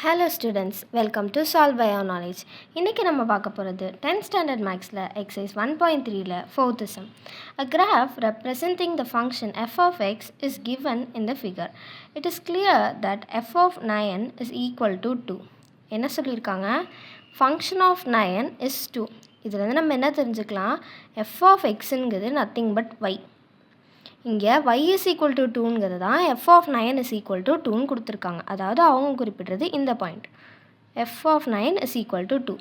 Hello students, welcome to Solve by Our Knowledge. இன்னைக்கு நம்ம பார்க்க போகிறது 10th standard mathsல exercise 1.3ல 4th sum. A graph representing the function f of x is given in the figure. It is clear that f of 9 is equal to 2. என்ன சொல்லியிருக்காங்க? Function of 9 is 2. இதில் நம்ம என்ன தெரிஞ்சுக்கலாம்? f of xங்கிறது nothing but y. இங்கே y is equal to 2ங்கிறது தான் f of 9 is equal to 2ன்னு கொடுத்துருக்காங்க. அதாவது அவங்க குறிப்பிடுறது இந்த point f of 9 is equal to 2.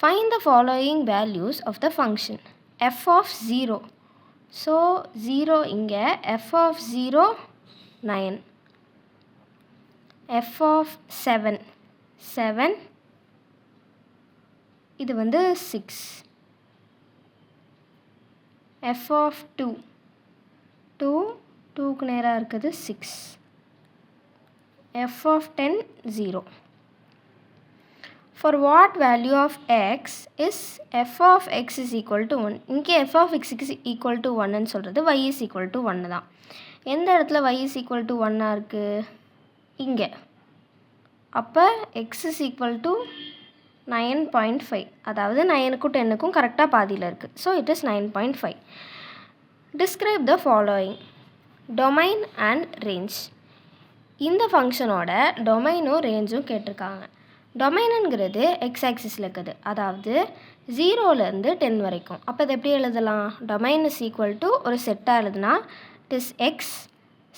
Find the following values of the function f of 0. So 0 இங்கே f of 0 9, f of 7 7, இது வந்து 6, f of 2 2க்கு நேராக இருக்குது 6, f of 10 0. For what value of x is f of x is equal to 1? இங்கே f of x is equal to 1ன்னு சொல்கிறது y is equal to 1 தான். எந்த இடத்துல y is equal to 1 இருக்குது? இங்கே. அப்போ x is equal to 9.5. அதாவது 9க்கும் 10க்கும் கரெக்டாக பாதியில் இருக்குது. So it is 9.5. Describe the following. Domain and range. இந்த ஃபங்க்ஷனோட டொமைனும் ரேஞ்சும் கேட்டிருக்காங்க. டொமைனுங்கிறது எக்ஸ் ஆக்சிஸில் இருக்குது, அதாவது 0லேருந்து 10 வரைக்கும். அப்போ இது எப்படி எழுதலாம்? டொமைன் இஸ் ஈக்குவல் டு ஒரு செட்டாக எழுதுனா it is X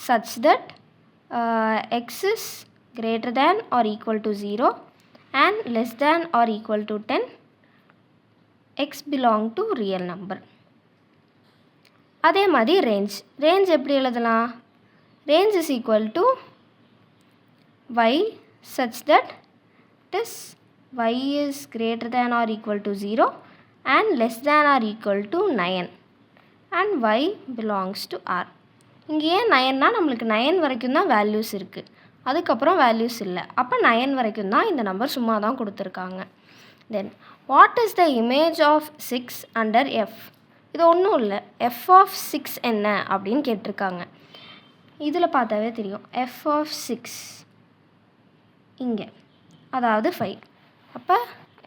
such that X is greater than or equal to 0 and less than or equal to 10. X belong to real number. அதே மாதிரி ரேஞ்ச் எப்படி எழுதலாம்? Range is equal to y such that it is y is greater than or equal to 0 and less than or equal to 9 and y belongs to R. இங்கே ஏன் 9னா நம்மளுக்கு 9 வரைக்கும் தான் values இருக்குது, அதுக்கப்புறம் வேல்யூஸ் இல்லை. அப்போ 9 வரைக்கும் தான் இந்த நம்பர் சும்மா தான் கொடுத்துருக்காங்க. Then what is the image of 6 under f? இது ஒன்றும் இல்லை, f of 6 என்ன அப்படின்னு கேட்டிருக்காங்க. இதில் பார்த்தாவே தெரியும் f of 6 இங்கே, அதாவது 5. அப்போ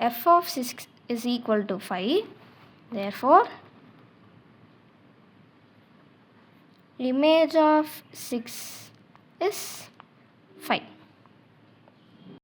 f of 6 is equal to 5. Therefore image of 6 is 5.